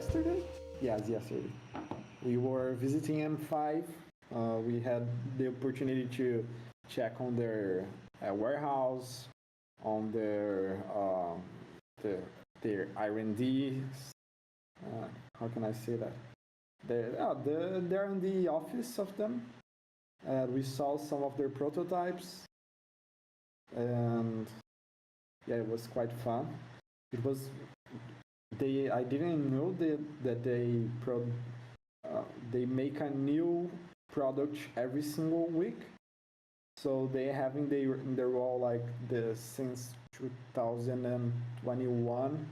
yesterday. Yes, yesterday. We were visiting M5. We had the opportunity to check on their warehouse, on the, their R&D. How can I say that? They're in the office of them. We saw some of their prototypes, and yeah, it was quite fun. It was I didn't know that they make a new product every single week. So they having in their wall like the since 2021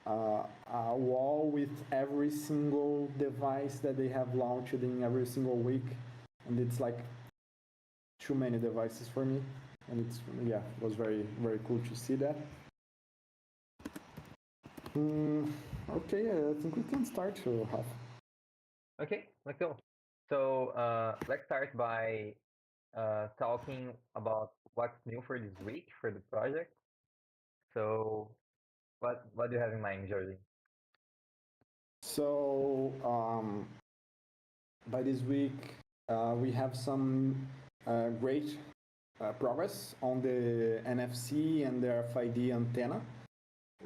a wall with every single device that they have launched in every single week, and it's like too many devices for me, and it was very cool to see that. Okay, I think we can start to have. Okay, let's go. So let's start by talking about what's new for this week for the project. So what do you have in mind, Jordi? So by this week, we have some great progress on the NFC and the RFID antenna.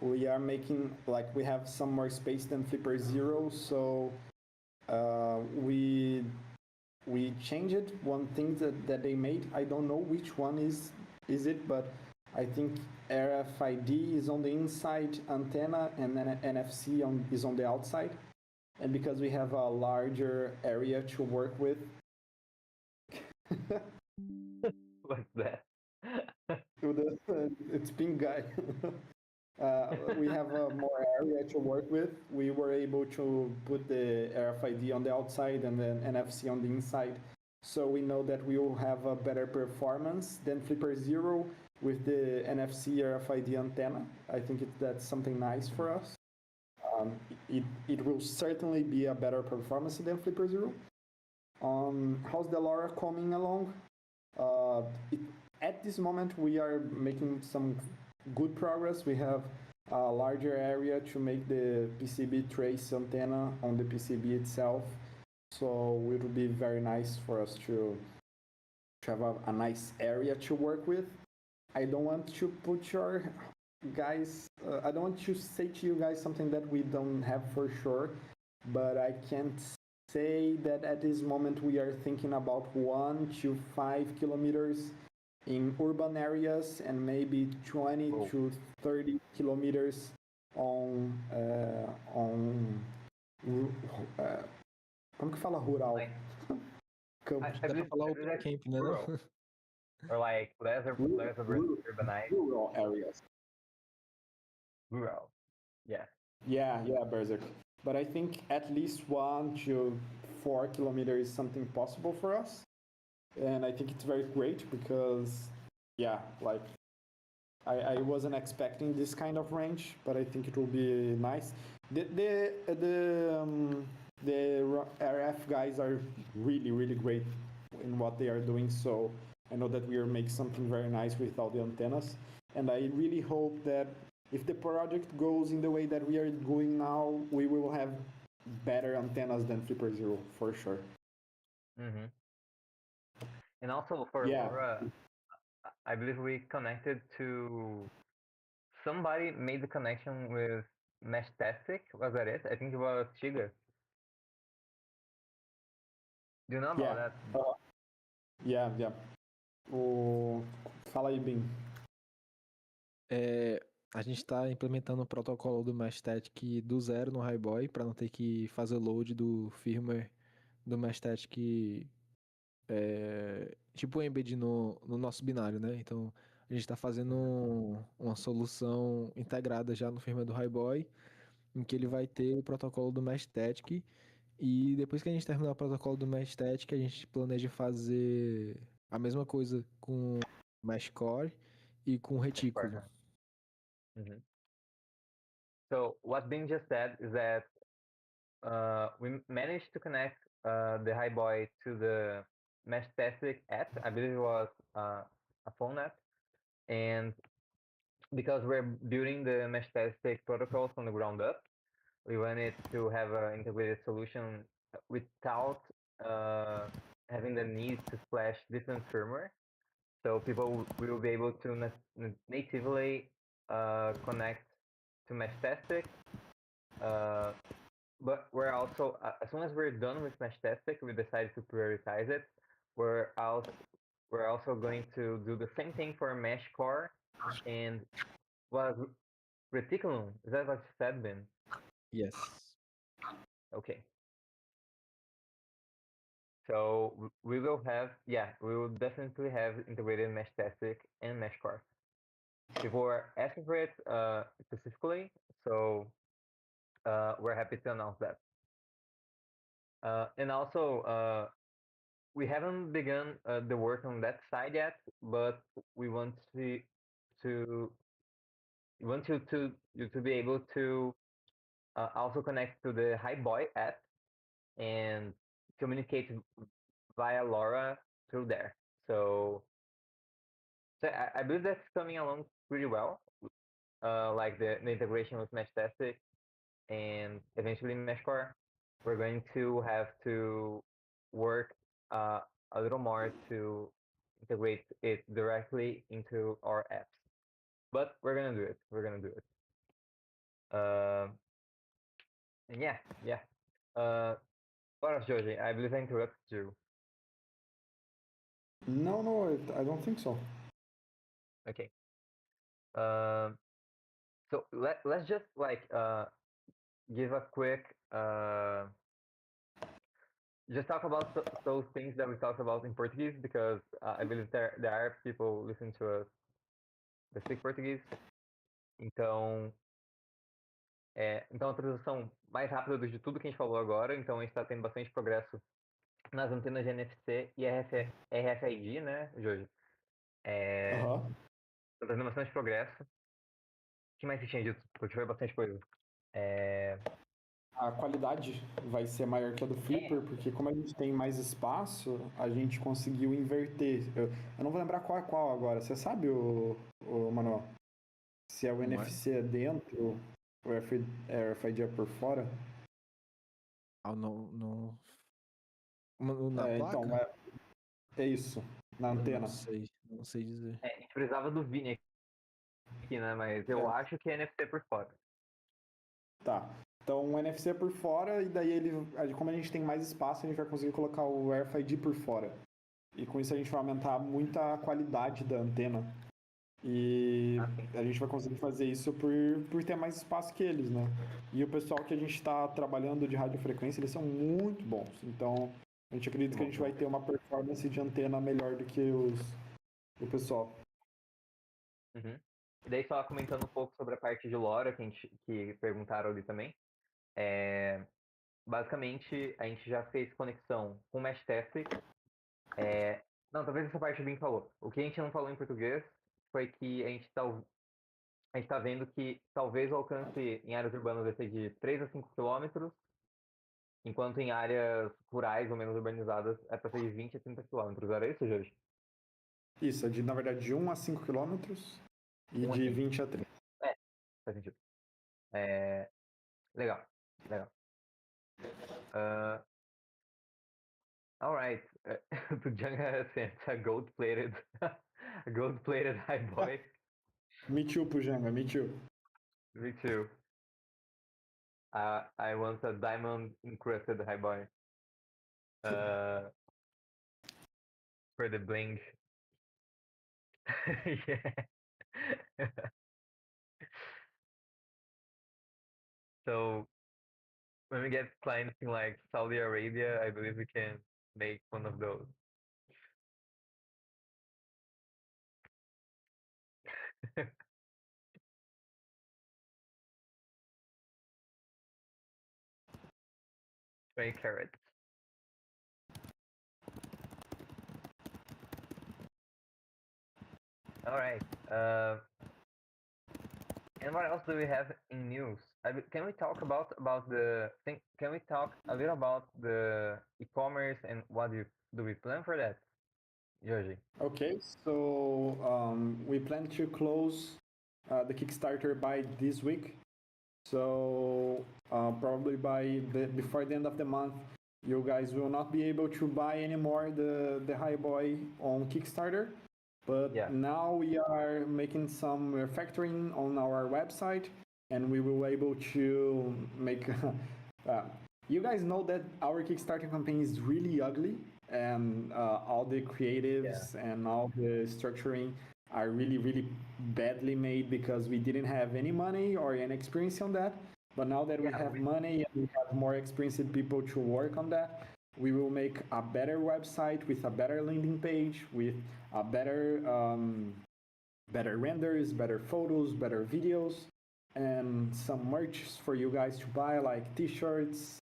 We are making we have some more space than Flipper Zero, so we changed one thing that they made. I don't know which one is it, but I think RFID is on the inside antenna and then NFC is on the outside. And because we have a larger area to work with. What's that? It's pink guy. We have more area to work with. We were able to put the RFID on the outside and then NFC on the inside. So we know that we will have a better performance than Flipper Zero with the NFC RFID antenna. I think that's something nice for us. It will certainly be a better performance than Flipper Zero. How's the LoRa coming along? At this moment, we are making some good progress. We have a larger area to make the PCB trace antenna on the PCB itself. So it will be very nice for us to have a nice area to work with. I don't want to put your guys, I don't want to say to you guys something that we don't have for sure, but I can't say that at this moment we are thinking about 1 to 5 kilometers in urban areas and maybe 20 to 30 kilometers on como que fala rural? Dá pra falar open camp, né? Or like less urbanized. Rural areas. Rural. Yeah. Yeah, Berserk. But I think at least 1 to 4 kilometers is something possible for us. And I think it's very great because, I wasn't expecting this kind of range, but I think it will be nice. The RF guys are really, really great in what they are doing. So I know that we are making something very nice with all the antennas. And I really hope that if the project goes in the way that we are going now, we will have better antennas than Flipper Zero, for sure. Mm-hmm. And also for LoRa, I believe we connected to... Somebody made the connection with Meshtastic, was that it? I think it was Chiga. Do you know about that? Yeah. Fala aí, Bim. A gente está implementando o protocolo do Meshstatic do zero no Highboy para não ter que fazer load do firmware do Meshstatic tipo embed no nosso binário, né? Então a gente está fazendo uma solução integrada já no firmware do Highboy, em que ele vai ter o protocolo do Meshstatic, e depois que a gente terminar o protocolo do Meshstatic, a gente planeja fazer a mesma coisa com Meshcore e com retículo. Mm-hmm. So what Ben just said is that we managed to connect the Highboy to the Meshtastic app. I believe it was a phone app, and because we're building the Meshtastic protocol from the ground up, we wanted to have an integrated solution without having the need to splash different firmware. So people will be able to natively connect to Meshtastic. But we're also, as soon as we're done with Meshtastic, we decided to prioritize it. We're also going to do the same thing for Meshcore and Reticulum. Is that what you said, Ben? Yes. Okay. So we will definitely have integrated Meshtastic and Meshcore. People were asking for it specifically, so we're happy to announce that. And also, we haven't begun the work on that side yet, but we want you to be able to also connect to the Highboy app and communicate via LoRa through there. So I believe that's coming along pretty well, like the integration with Meshtastic and eventually Meshcore. We're going to have to work a little more to integrate it directly into our apps. But we're gonna do it. We're gonna do it. And yeah. What else, Joji? I believe I interrupted you. No, I don't think so. Okay. So let's just like give a quick just talk about those things that we talked about in Portuguese, because I believe there are people listening to us that speak Portuguese. Então, então a tradução mais rápida de tudo que a gente falou agora. Então a gente está tendo bastante progresso nas antenas de NFC e RFID, né, Jorge? Tá trazendo bastante progresso. O que mais você tinha dito? Porque foi bastante coisa. A qualidade vai ser maior que a do Flipper, porque como a gente tem mais espaço, a gente conseguiu inverter. Eu não vou lembrar qual é qual agora. Você sabe, o Manuel? Se é o NFC dentro, o RFID é por fora? Na placa? Então, é isso, na antena. Não sei dizer. A gente precisava do Vini aqui, né? Mas eu acho que é NFC por fora. Tá. Então o NFC é por fora, e daí como a gente tem mais espaço, a gente vai conseguir colocar o RFID por fora. E com isso a gente vai aumentar muito a qualidade da antena. E a gente vai conseguir fazer isso por ter mais espaço que eles, né? E o pessoal que a gente está trabalhando de radiofrequência, eles são muito bons. Então a gente acredita que a gente vai ter uma performance de antena melhor do que o pessoal. Uhum. E daí só comentando um pouco sobre a parte de LoRa que perguntaram ali também. Basicamente, a gente já fez conexão com o Meshtastic. Não, talvez essa parte o Bin falou. O que a gente não falou em português foi que a gente tá vendo que talvez o alcance em áreas urbanas vai ser de 3 a 5 quilômetros, enquanto em áreas rurais ou menos urbanizadas é para ser de 20 a 30 quilômetros. Era isso, Jorge? Isso, na verdade, de 1 a 5 quilômetros e de 20 a 30. Faz sentido. Legal. All right. Pujanga sent a gold-plated Highboy. Me too, Pujanga, me too. Me too. I want a diamond-encrusted Highboy. For the bling. Yeah. So when we get clients in like Saudi Arabia, I believe we can make one of those. $20 carats. All right. And what else do we have in news? Can we talk about the thing? Can we talk a little about the e-commerce and what do we plan for that, Georgie? Okay, so we plan to close the Kickstarter by this week. So probably before the end of the month, you guys will not be able to buy anymore the Highboy on Kickstarter. But Yeah. now we are making some refactoring on our website, and we will able to make. You guys know that our Kickstarter campaign is really ugly, and all the creatives and all the structuring are really badly made because we didn't have any money or any experience on that. But now that we have money and we have more experienced people to work on that, we will make a better website with a better landing page, with a better renders, better photos, better videos, and some merch for you guys to buy, like t-shirts,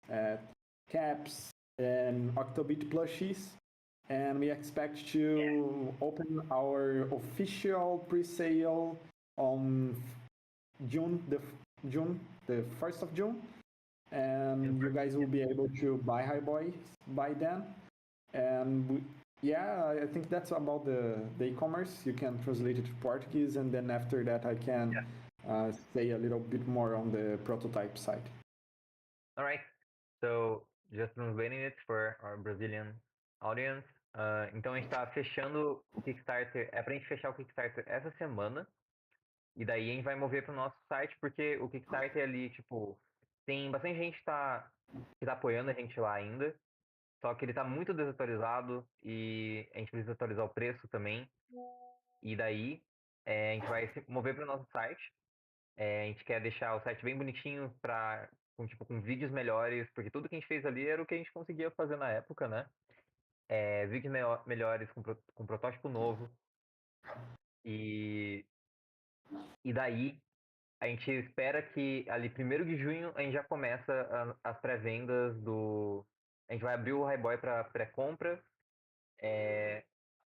caps, and Octobit plushies. And we expect to open our official pre-sale on June the 1st of June, and you guys will be able to buy Highboy by then. And I think that's about the e-commerce. You can translate it to Portuguese, and then after that I can say a little bit more on the prototype side. All right. So, just translating it for our Brazilian audience. Então, a gente tá fechando o Kickstarter. É pra gente fechar o Kickstarter essa semana. E daí a gente vai mover pro nosso site, porque o Kickstarter ali, tipo, tem bastante gente que tá apoiando a gente lá ainda. Só que ele tá muito desatualizado e a gente precisa atualizar o preço também. E daí a gente vai se mover pro nosso site. A gente quer deixar o site bem bonitinho com vídeos melhores, porque tudo que a gente fez ali era o que a gente conseguia fazer na época, né? Vídeos melhores, com protótipo novo. E daí a gente espera que ali 1º de junho a gente já começa as pré-vendas do... A gente vai abrir o Highboy para pré-compra,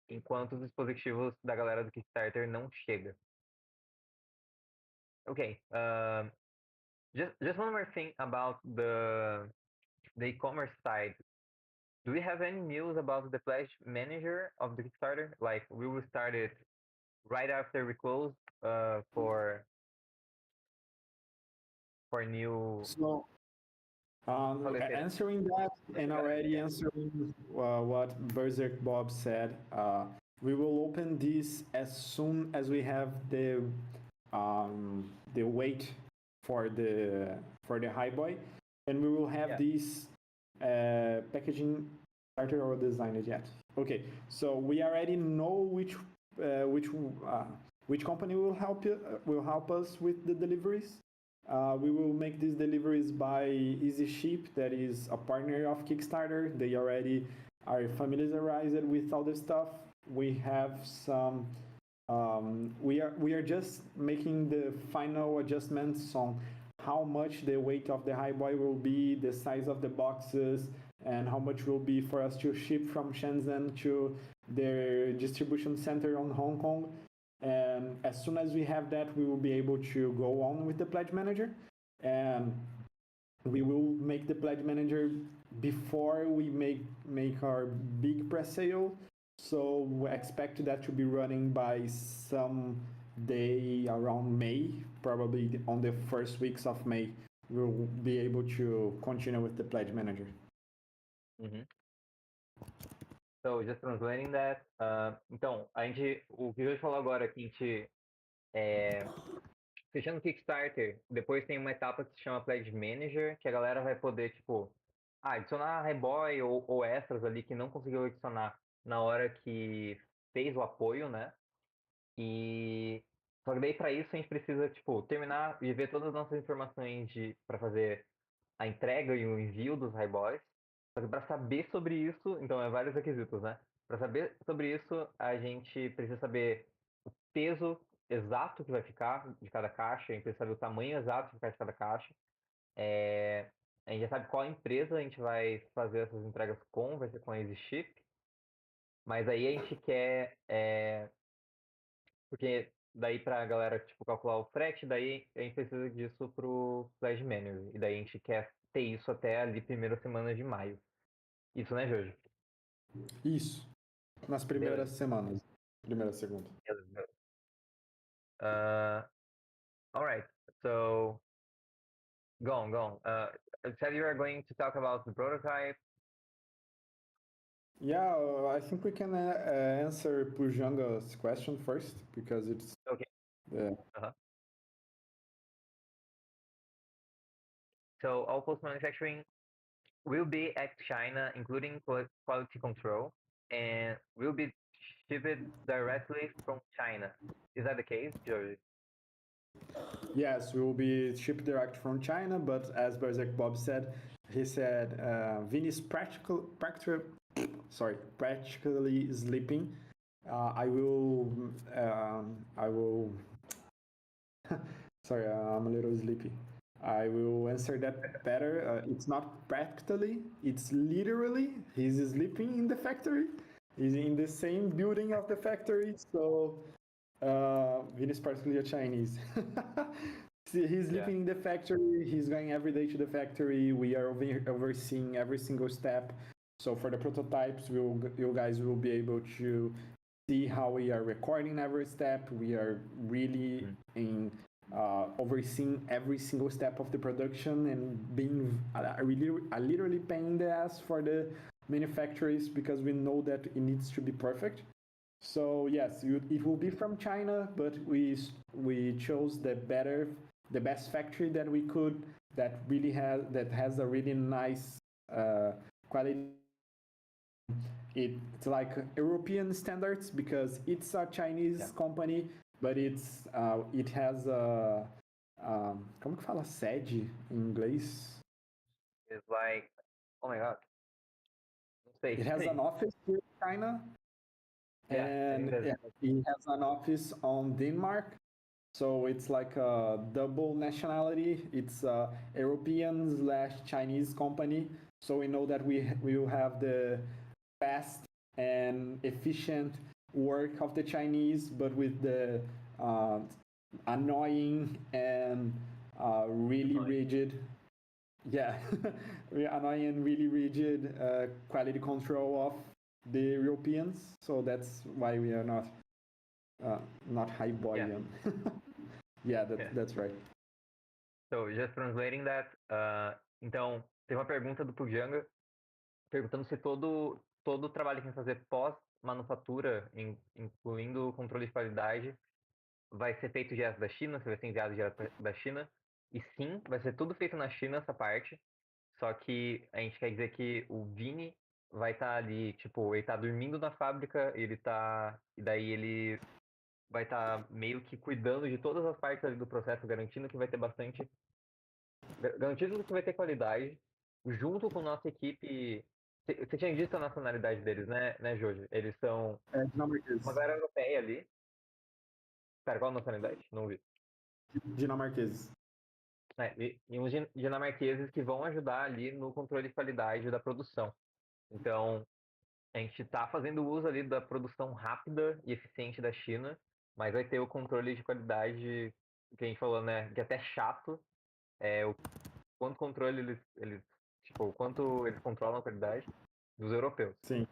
enquanto os dispositivos da galera do Kickstarter não chegam. Okay. Just one more thing about the e-commerce side. Do we have any news about the pledge manager of the Kickstarter? Like, we will start it right after we close for new. So, answering that and already answering what Berserk Bob said, we will open this as soon as we have the weight for the Highboy, and we will have this packaging started or designed yet. Okay, so we already know which company will help us with the deliveries. We will make these deliveries by Easy Ship, that is a partner of Kickstarter. They already are familiarized with all this stuff. We have some. We are just making the final adjustments on how much the weight of the Highboy will be, the size of the boxes, and how much will be for us to ship from Shenzhen to their distribution center on Hong Kong. And as soon as we have that, we will be able to go on with the pledge manager, and we will make the pledge manager before we make our big pre-sale. So we expect that to be running by some day around May, probably on the first weeks of May. We'll be able to continue with the pledge manager. Mm-hmm. So, just translating that. Então, o que eu falou agora, que a gente fechando o Kickstarter, depois tem uma etapa que se chama Pledge Manager, que a galera vai poder, tipo, adicionar Highboy ou extras ali que não conseguiu adicionar na hora que fez o apoio, né? E só que daí para isso a gente precisa, tipo, terminar e ver todas as nossas informações para fazer a entrega e o envio dos Highboys. Só que para saber sobre isso, então é vários requisitos, né? Para saber sobre isso, a gente precisa saber o peso exato que vai ficar de cada caixa, a gente precisa saber o tamanho exato que vai ficar de cada caixa. A gente já sabe qual empresa a gente vai fazer essas entregas com, vai ser com a EasyShip. Mas aí a gente quer, porque daí pra galera, tipo, calcular o frete, daí a gente precisa disso pro Pledge Manager. E daí a gente quer ter isso até ali 1ª semana de maio. Isso, né, Jojo? Isso. Nas primeiras semanas. Primeira, segunda. All right. So, Go on, go on. You said you are going to talk about the prototype. Yeah, I think we can answer Pujanga's question first because it's Okay. uh, So all post manufacturing will be at China, including quality control, and will be shipped directly from China. Is that the case, George? yes, we will be shipped direct from China, but as Berserk Bob said, he said Vinny's practically sleeping. I will. Sorry, I'm a little sleepy. I will answer that better. It's not practically, it's literally. He's sleeping in the factory. He's in the same building of the factory, so Vinny's practically a Chinese. See, he's living in the factory. He's going every day to the factory. We are overseeing every single step. So for the prototypes, you guys will be able to see how we are recording every step. We are really in overseeing every single step of the production and being a literally paying the ass for the manufacturers because we know that it needs to be perfect. So yes, it will be from China, but we chose the best factory that we could that has a really nice quality. It's like European standards because it's a Chinese company, but it has a como que fala sede em inglês? It's like, oh my god. It has an office here in China, and it has an office on Denmark. So it's like a double nationality. It's a European/Chinese company. So we know that we will have the fast and efficient work of the Chinese, but with the annoying and really rigid, yeah, annoying and really rigid quality control of the Europeans. So that's why we are not Highboyan. Yeah, that's right. So, just translating that, então, tem uma pergunta do Pujanga perguntando se todo o trabalho que a gente fazer pós-manufatura, incluindo o controle de qualidade, vai ser feito direto da China, se vai ser enviado direto da China. E sim, vai ser tudo feito na China, essa parte. Só que a gente quer dizer que o Vini vai estar ali, tipo, ele tá dormindo na fábrica, e daí ele vai estar meio que cuidando de todas as partes ali do processo, garantindo que vai ter garantindo que vai ter qualidade, junto com nossa equipe. Você tinha visto a nacionalidade deles, né, Jorge? Eles são uma galera europeia ali. Pera, qual a nacionalidade? Não vi. Dinamarqueses. E uns dinamarqueses que vão ajudar ali no controle de qualidade da produção. Então, a gente está fazendo uso ali da produção rápida e eficiente da China, mas vai ter o controle de qualidade que a gente falou, né? Que é até chato. O quanto controle o quanto eles controlam a qualidade dos europeus. Sim.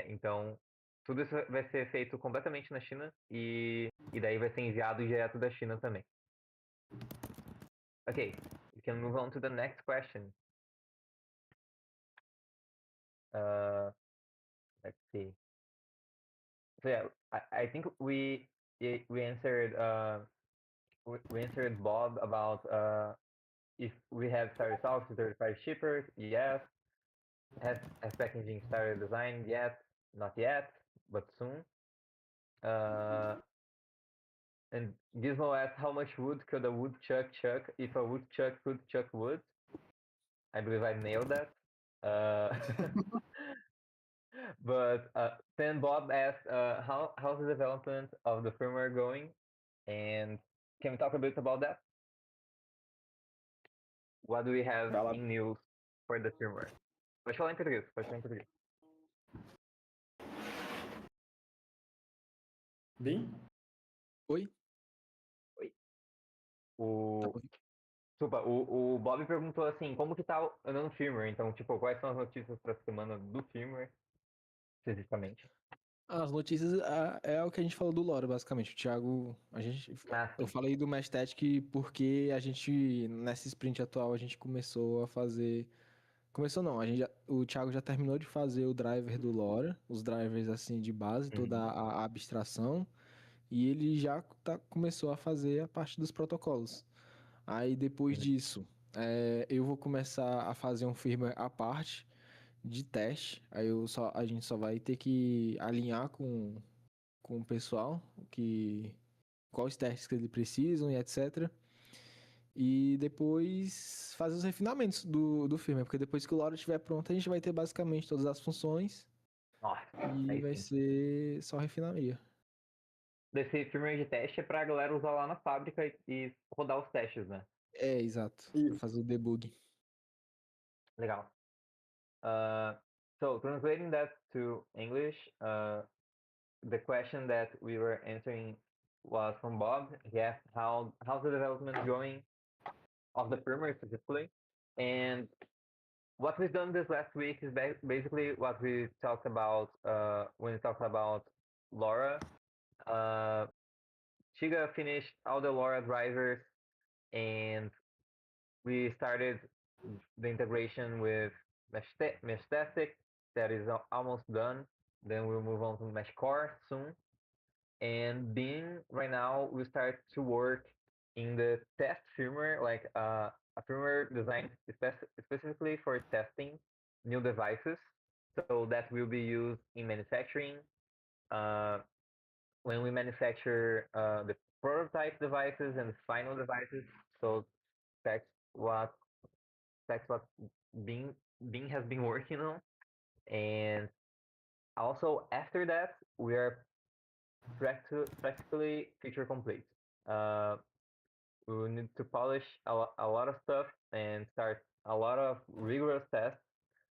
Então, tudo isso vai ser feito completamente na China e daí vai ser enviado direto da China também. Okay, we can move on to the next question. Let's see. So yeah, I think we answered Bob about if we have started talks with certified shippers. Yes. Has packaging started design yet? Not yet, but soon. And Gizmo asked how much wood could a woodchuck chuck if a woodchuck could chuck wood? I believe I nailed that. But then Bob asked how's the development of the firmware going? And can we talk a bit about that? What do we have in news for the firmware? Pode falar em português. Bem? Oi? Desculpa, o Bob perguntou assim, como que tá andando o firmware? Então, tipo, quais são as notícias para a semana do firmware, especificamente? As notícias é o que a gente falou do Lore, basicamente. O Thiago, eu Sim. falei do Mesthetic porque a gente, nessa sprint atual, a gente começou a fazer. Começou não, o Thiago já terminou de fazer o driver do Lore, os drivers assim de base, toda Uhum. a abstração, e ele já começou a fazer a parte dos protocolos. Aí depois Uhum. disso, eu vou começar a fazer um firmware à parte de teste. A gente só vai ter que alinhar com o pessoal quais testes que eles precisam e etc. E depois fazer os refinamentos do firmware, porque depois que o Lore estiver pronto, a gente vai ter basicamente todas as funções Nossa, e aí vai sim. ser só refinaria. Desse firmware de teste é pra galera usar lá na fábrica e rodar os testes, né? É, exato, para Isso. fazer o debug. Legal. So translating that to English, the question that we were answering was from Bob. He asked how's the development going of the firmware specifically, and what we've done this last week is basically what we talked about when we talked about LoRa. Chiga finished all the LoRa drivers, and we started the integration with Meshtastic. That is almost done. Then we'll move on to Meshcore soon. And Beam right now we start to work in the test firmware, like a firmware designed specifically for testing new devices. So that will be used in manufacturing. Uh, when we manufacture the prototype devices and final devices. So that's what that's what Bing Bing has been working on. And also after that, we are practically feature complete. Uh, we will need to polish a lot of stuff and start a lot of rigorous tests,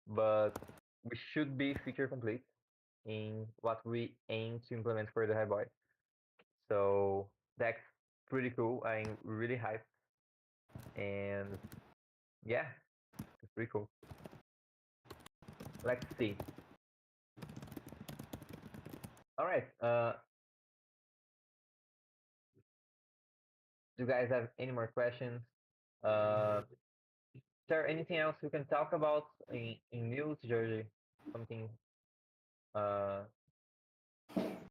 but we should be feature complete in what we aim to implement for the Highboy. So that's pretty cool. I'm really hyped, and yeah, it's pretty cool. Let's see. All right. Do you guys have any more questions? Uh, is there anything else we can talk about in news, Georgie? Something. Uh,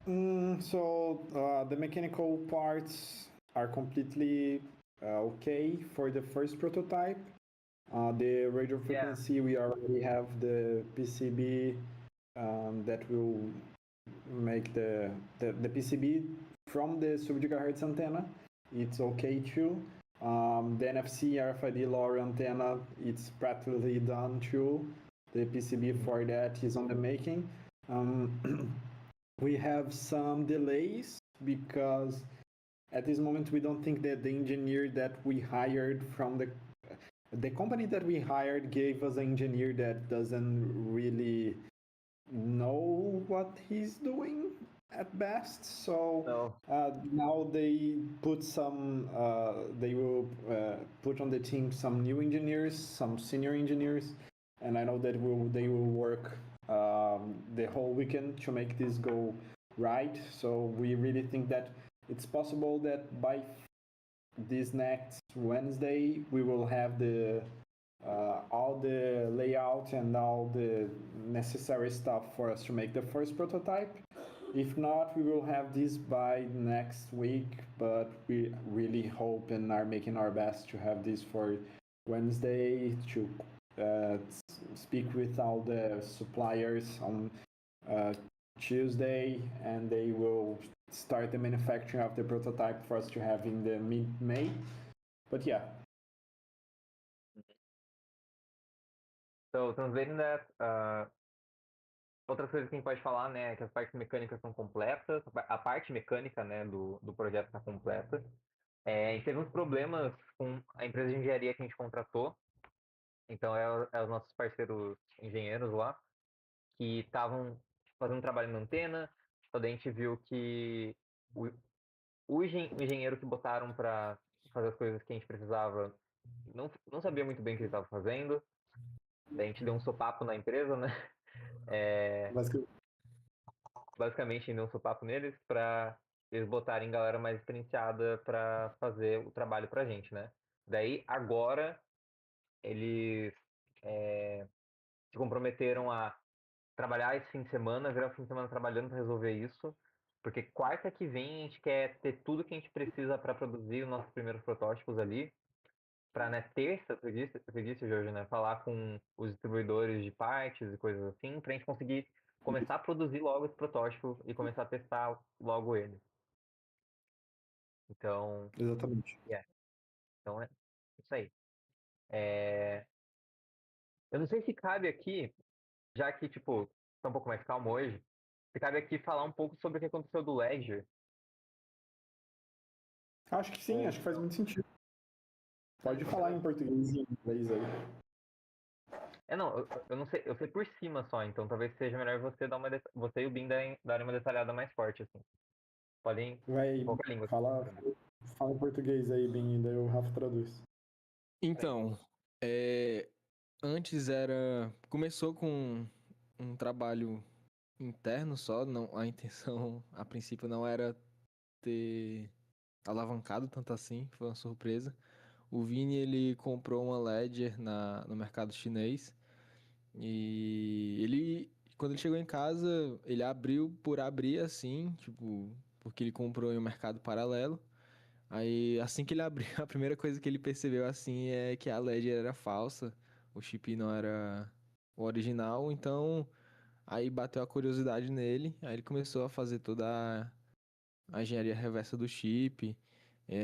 The mechanical parts are completely okay for the first prototype. The radio yeah. frequency, we already have the PCB that will make the PCB from the sub-gigahertz antenna. It's okay too. The NFC RFID LoRa antenna, it's practically done too. The PCB for that is on the making. We have some delays because at this moment we don't think that the engineer that we hired from the company that we hired gave us an engineer that doesn't really know what he's doing at best. So No. now they they will put on the team some new engineers, some senior engineers, and I know that they will work the whole weekend to make this go right. So we really think that it's possible that by this next Wednesday we will have all the layout and all the necessary stuff for us to make the first prototype. If not, we will have this by next week, but we really hope and are making our best to have this for Wednesday to speak with all the suppliers on Tuesday, and they will start the manufacturing of the prototype for us to have in the mid-May. But yeah. So translating that, outra coisa que a gente pode falar, né, é que as partes mecânicas são completas, a parte mecânica, né, do projeto está completa. A gente teve uns problemas com a empresa de engenharia que a gente contratou, então é os nossos parceiros engenheiros lá, que estavam fazendo trabalho na antena, então a gente viu que o engenheiro que botaram para fazer as coisas que a gente precisava não sabia muito bem o que ele estava fazendo, daí a gente deu um sopapo na empresa, né? basicamente deu um sopapo neles pra eles botarem galera mais experienciada pra fazer o trabalho pra gente, né? Daí, agora, eles se comprometeram a trabalhar esse fim de semana, virar o fim de semana trabalhando para resolver isso, porque quarta que vem a gente quer ter tudo que a gente precisa para produzir os nossos primeiros protótipos ali, para na terça, você disse, Jorge, né, falar com os distribuidores de partes e coisas assim, para a gente conseguir começar a produzir logo esse protótipo e começar a testar logo ele. Então, Exatamente. então é isso aí. Eu não sei se cabe aqui, já que, tipo, tá um pouco mais calmo hoje, se cabe aqui falar um pouco sobre o que aconteceu do Ledger. Acho que sim, Ou acho que faz muito sentido. Pode falar em português e em inglês aí. não, eu não sei, eu sei por cima só, então talvez seja melhor você dar você e o Bin darem uma detalhada mais forte, assim. Podem, Vai, em qualquer língua. fala, fala em português aí, bem, daí o Rafa traduz. Então, antes era. Começou com um trabalho interno só, não, a intenção a princípio não era ter alavancado tanto assim, foi uma surpresa. O Vini ele comprou uma Ledger no mercado chinês e quando ele chegou em casa, ele abriu por abrir assim, tipo, porque ele comprou em um mercado paralelo. Aí, assim que ele abriu, a primeira coisa que ele percebeu assim é que a Ledger era falsa, o chip não era o original, então aí bateu a curiosidade nele, aí ele começou a fazer toda a engenharia reversa do chip,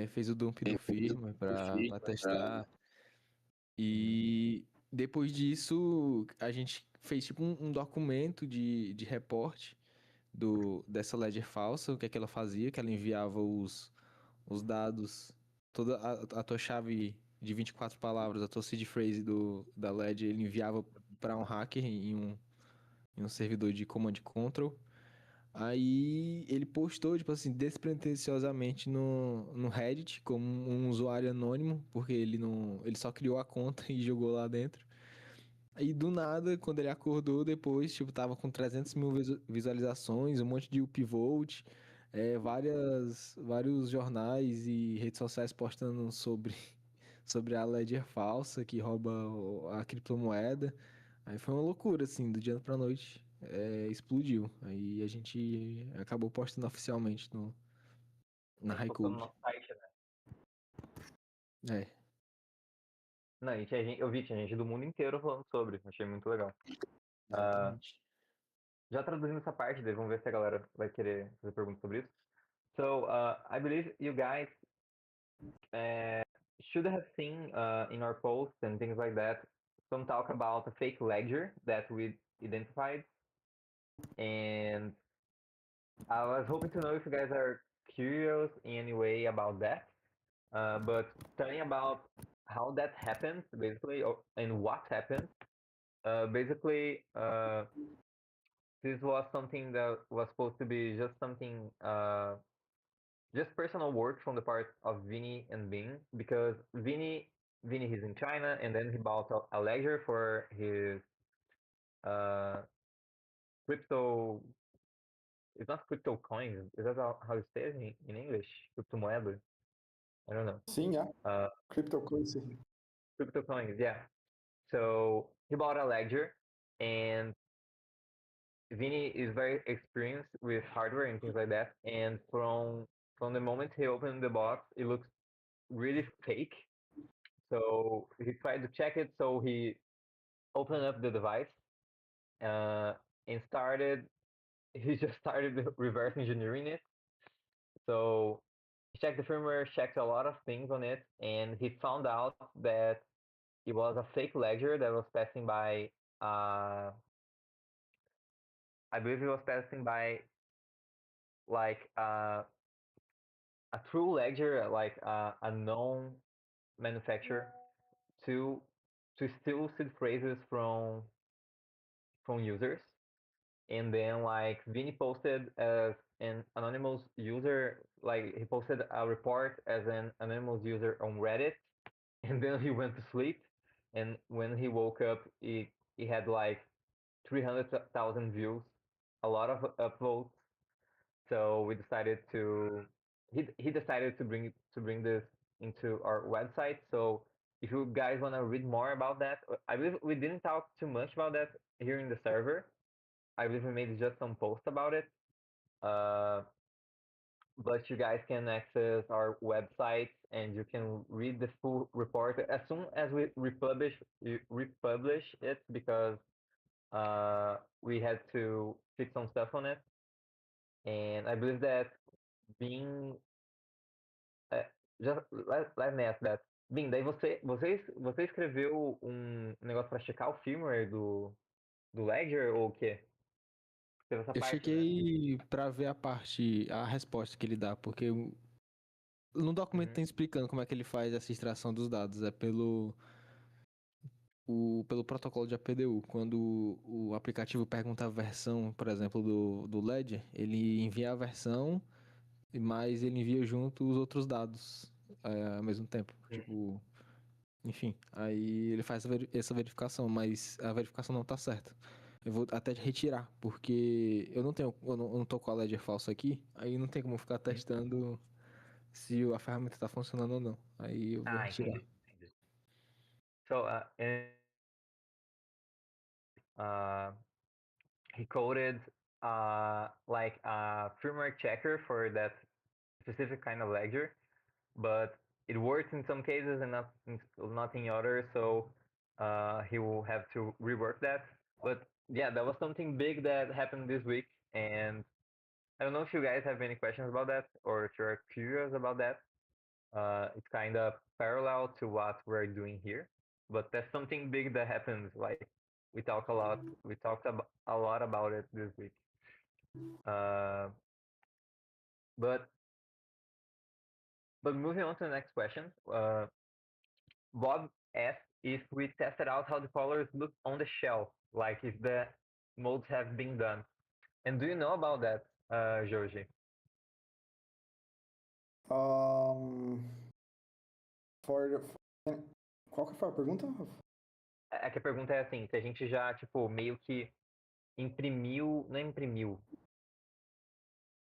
fez o dump do firmware para testar. Uhum. E depois disso, a gente fez tipo um documento de reporte dessa ledger falsa, o que é que ela fazia, que ela enviava os dados, toda a tua chave de 24 palavras, a tua seed phrase da ledger, ele enviava para um hacker em um servidor de command and control. Aí ele postou, tipo assim, despretensiosamente no Reddit como um usuário anônimo, porque ele só criou a conta e jogou lá dentro. Aí do nada, quando ele acordou depois, tipo, tava com 300 mil visualizações, um monte de upvote, vários jornais e redes sociais postando sobre a Ledger falsa que rouba a criptomoeda. Aí foi uma loucura, assim, do dia pra noite. Explodiu. Aí a gente acabou postando oficialmente na A gente postou no Highcode. nosso site, né? É, Não, e eu vi, tinha gente do mundo inteiro falando sobre, achei muito legal. exatamente. Já traduzindo essa parte, daí vamos ver se a galera vai querer fazer perguntas sobre isso. So, I believe you guys should have seen in our posts and things like that some talk about a fake ledger that we identified. And I was hoping to know if you guys are curious in any way about that. But telling about how that happened, basically, and what happened. Basically, this was something that was supposed to be just something, just personal work from the part of Vinny and Bing, because Vinny he's in China, and then he bought a ledger for his uh, crypto. It's not crypto coins. Is that how you say it in English? Cryptomoeda. I don't know. Sim, é. Uh, Cryptocurrency. crypto coins, yeah. So he bought a ledger, and Vinny is very experienced with hardware and things like that. And from the moment he opened the box, it looks really fake. So he tried to check it. So he opened up the device uh, and started. He just started reverse engineering it. So he checked the firmware, checked a lot of things on it, and he found out that it was a fake ledger that was passing by. I believe it was passing by like a true ledger, like a known manufacturer, to steal seed phrases from users. And then like Vinny posted as an anonymous user, like he posted a report as an anonymous user on Reddit, and then he went to sleep. And when he woke up, he had like 300,000 views, a lot of upvotes, So we decided to he decided to bring this into our website. So if you guys want to read more about that, I believe we didn't talk too much about that here in the server. I believe we made just some posts about it. Uh, but you guys can access our website and you can read the full report as soon as we republish it, because we had to fix some stuff on it. And I believe that being just let me ask that. Bem, daí você escreveu um negócio para checar o firmware do Ledger ou o quê? Teve essa Eu parte, né? chequei pra ver a resposta que ele dá, porque no documento Uhum. tem explicando como é que ele faz essa extração dos dados. É pelo protocolo de APDU. Quando o aplicativo pergunta a versão, por exemplo, do Ledger, ele envia a versão, mas ele envia junto os outros dados ao mesmo tempo. Tipo, enfim, aí ele faz essa verificação, mas a verificação não tá certa. Eu vou até retirar, porque eu não tô com a Ledger falsa aqui, aí não tem como ficar testando se a ferramenta tá funcionando ou não. Aí eu vou Ah, retirar. entendi. So, uh, he coded like a firmware checker for that specific kind of ledger, but it works in some cases and not in others. So he will have to rework that. But yeah, that was something big that happened this week, and I don't know if you guys have any questions about that or if you're curious about that. It's kind of parallel to what we're doing here, but that's something big that happens. Like we talked about a lot about it this week. Uh, but moving on to the next question, Bob asked if we tested out how the colors look on the shell, like if the molds have been done. And do you know about that, Joji? Um, qual que foi a pergunta, Rafa? É que a pergunta é assim, se a gente já, tipo, meio que imprimiu, não imprimiu,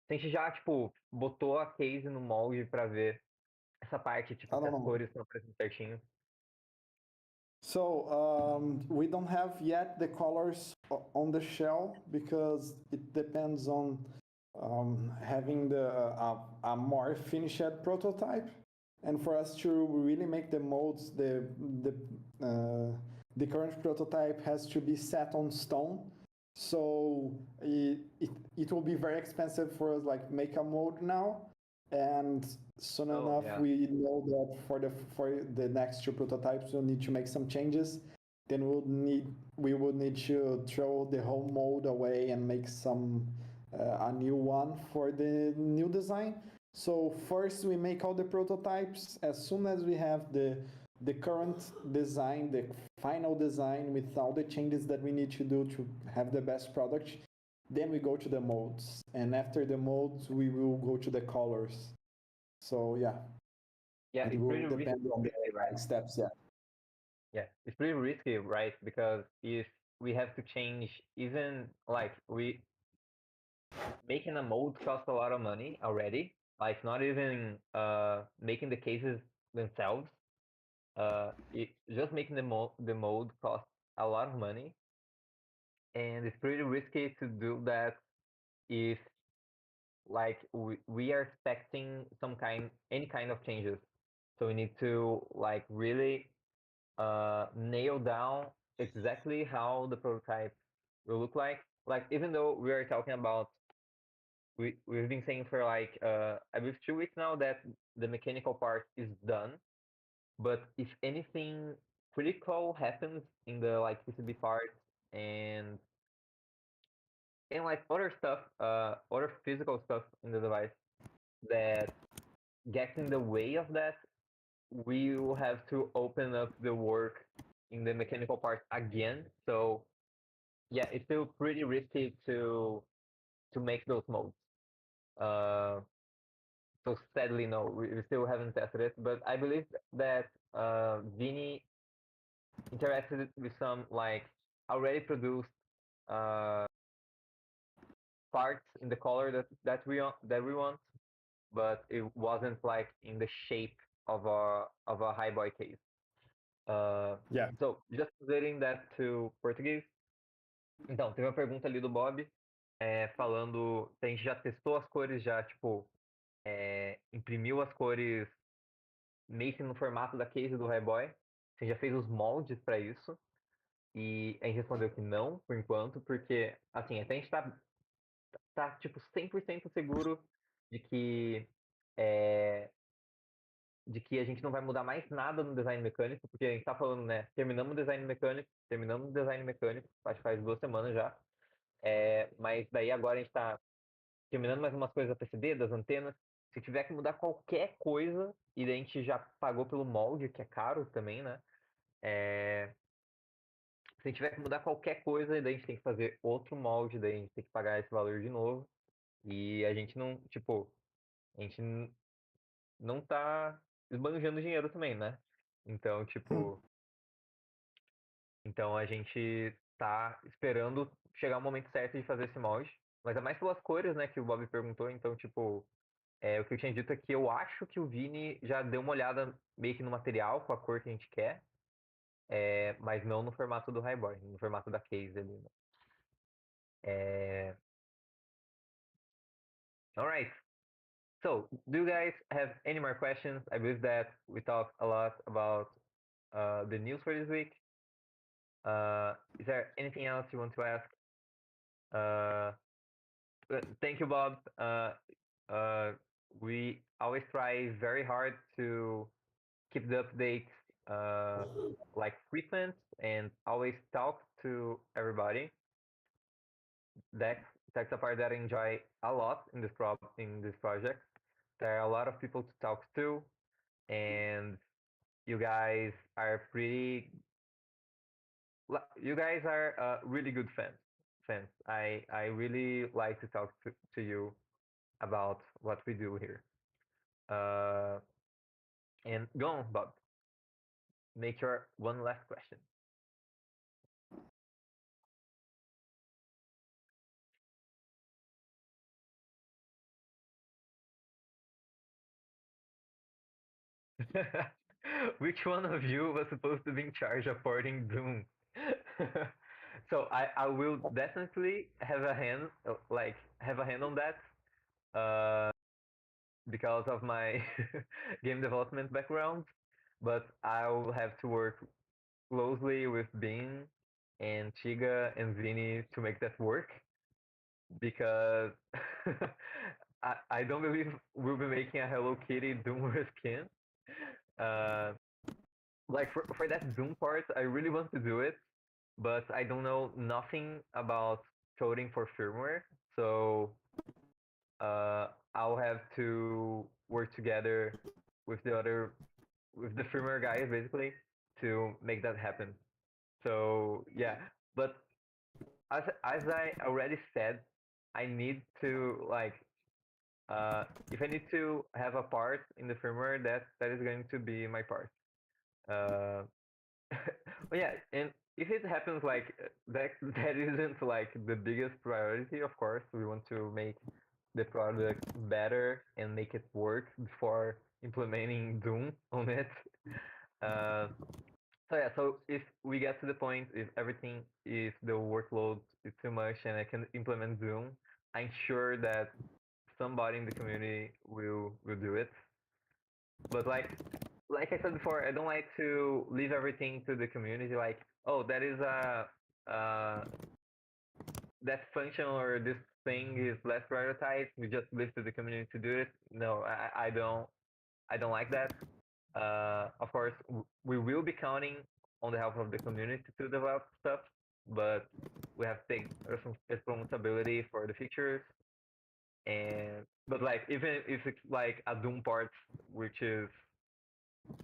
se a gente já, tipo, botou a case no molde pra ver essa parte, tipo, Ah, se não, as não. cores estão aparecendo certinho. So we don't have yet the colors on the shell because it depends on having a more finished prototype, and for us to really make the molds, the current prototype has to be set on stone. So it will be very expensive for us, like make a mold now, and soon enough Yeah. we know that for the next two prototypes we'll need to make some changes. Then we would need to throw the whole mold away and make a new one for the new design. So first we make all the prototypes. As soon as we have the current design, the final design with all the changes that we need to do to have the best product, then we go to the molds. And after the molds, we will go to the colors. So yeah, Yeah, it it's will pretty depend on the risky, right? steps. Yeah. Yeah, it's pretty risky, right? Because if we have to change, even like we making a mold costs a lot of money already. Like not even making the cases themselves. Just making the mold costs a lot of money, and it's pretty risky to do that if like we are expecting any kind of changes. So we need to like really nail down exactly how the prototype will look like. Like even though we are talking about we've been saying for like I believe 2 weeks now that the mechanical part is done, but if anything critical happens in the like PCB part and like other stuff, other physical stuff in the device that gets in the way of that, we will have to open up the work in the mechanical part again. So yeah, it's still pretty risky to make those molds. Uh, so sadly, no, we still haven't tested it. But I believe that Vini interacted with some like already produced uh, parts in the color that we want, but it wasn't like in the shape of a highboy case. Yeah. So just translating that to português. Então, teve uma pergunta ali do Bob, falando se a gente já testou as cores, já, tipo, imprimiu as cores meio que no formato da case do Highboy. Você já fez os moldes para isso. E a gente respondeu que não, por enquanto, porque, assim, até a gente tá tipo, 100% seguro de que, de que a gente não vai mudar mais nada no design mecânico, porque a gente tá falando, né, terminamos o design mecânico, acho que faz 2 semanas já. Mas daí agora a gente tá terminando mais umas coisas da PCB, das antenas. Se tiver que mudar qualquer coisa, e daí a gente já pagou pelo molde, que é caro também, né? Se a gente tiver que mudar qualquer coisa, daí a gente tem que fazer outro molde, daí a gente tem que pagar esse valor de novo. E a gente não, tipo, a gente não tá esbanjando dinheiro também, né? Então, tipo, então a gente tá esperando chegar o momento certo de fazer esse molde. Mas é mais pelas cores, né, que o Bob perguntou. Então, tipo, o que eu tinha dito é que eu acho que o Vini já deu uma olhada meio que no material, com a cor que a gente quer. Mas não no formato do Highboy, no formato da case ali, né? Alright. So, do you guys have any more questions? I believe that we talked a lot about the news for this week. Is there anything else you want to ask? Thank you, Bob. We always try very hard to keep the updates like frequent and always talk to everybody. That's a part that I enjoy a lot in this project. There are a lot of people to talk to, and you guys are really good fans. I really like to talk to you about what we do here. And go on, Bob. Make your one last question. Which one of you was supposed to be in charge of porting Doom? So I will definitely have a hand on that because of my game development background, but I will have to work closely with Bean and Chiga and Vini to make that work because I don't believe we'll be making a Hello Kitty Doomware skin. Like for that Doom part, I really want to do it, but I don't know nothing about coding for firmware, so I'll have to work together with with the firmware guys basically to make that happen. So yeah, but as I already said, I need to like if I need to have a part in the firmware, that is going to be my part. But yeah, and if it happens like that isn't like the biggest priority. Of course, we want to make the product better and make it work before implementing Doom on it. So yeah, so if we get to the point, if the workload is too much and I can implement Zoom, I'm sure that somebody in the community will do it. But like I said before, I don't like to leave everything to the community. Like, oh, that is that function or this thing is less prioritized. We just leave to the community to do it. No, I don't like that. Of course, we will be counting on the help of the community to develop stuff, but we have to take responsibility for the features. But like even if it's like a Doom part, which is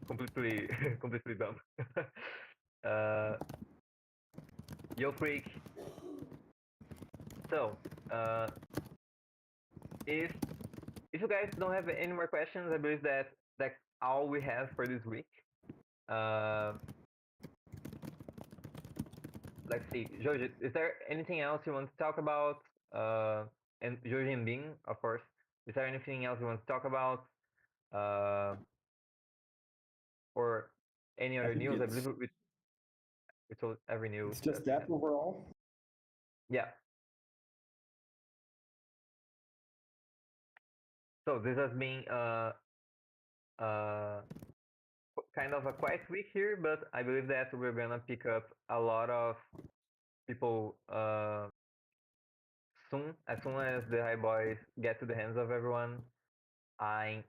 completely completely dumb. Yo freak. So if you guys don't have any more questions, I believe that that's all we have for this week. Let's see, Jojo, is there anything else you want to talk about? and Jorge and Bing, of course. Is there anything else you want to talk about? Or any I other think news? I believe we told every news it's just we that had. overall. Yeah. So this has been kind of a quiet week here, but I believe that we're gonna pick up a lot of people soon. As soon as the High Boys get to the hands of everyone, I'm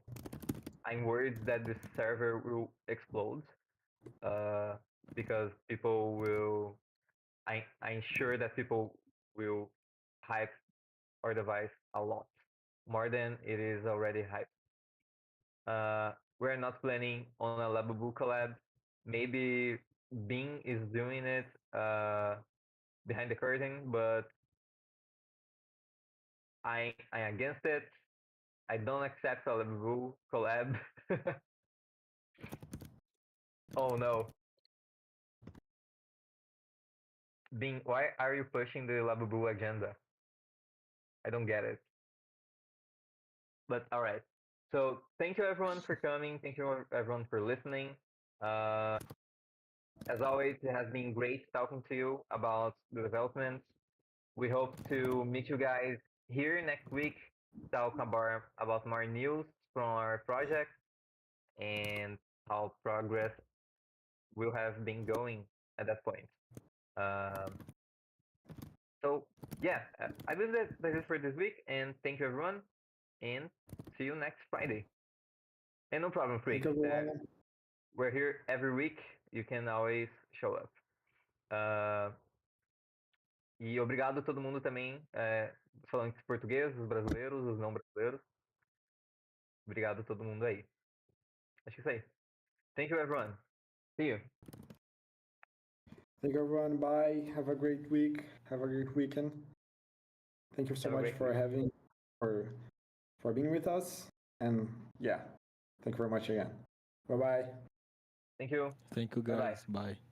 I'm worried that the server will explode. Because people will. I'm sure that people will hype our device a lot more than it is already hyped. We're not planning on a Labubu collab. Maybe Bing is doing it behind the curtain, but I'm against it. I don't accept a Labubu collab. Oh no, Bing, why are you pushing the Labubu agenda? I don't get it. But all right. So thank you everyone for coming. Thank you everyone for listening. Uh, as always, it has been great talking to you about the developments. We hope to meet you guys here next week, talk about more news from our project and how progress will have been going at that point. Um, so yeah, I believe that's it for this week, and thank you everyone, and see you next Friday. And no problem, Thank freaks. you, everyone. We're here every week. You can always show up. E obrigado a todo mundo também, falantes portugueses, os brasileiros, os não brasileiros. Obrigado a todo mundo aí. Acho que é isso aí. Thank you, everyone. See you. Thank you, everyone. Bye. Have a great week. Have a great weekend. Thank you so Have a much great for week. having for being with us. And yeah, thank you very much again. Bye bye. Thank you. Thank you, Bye-bye. guys. Bye.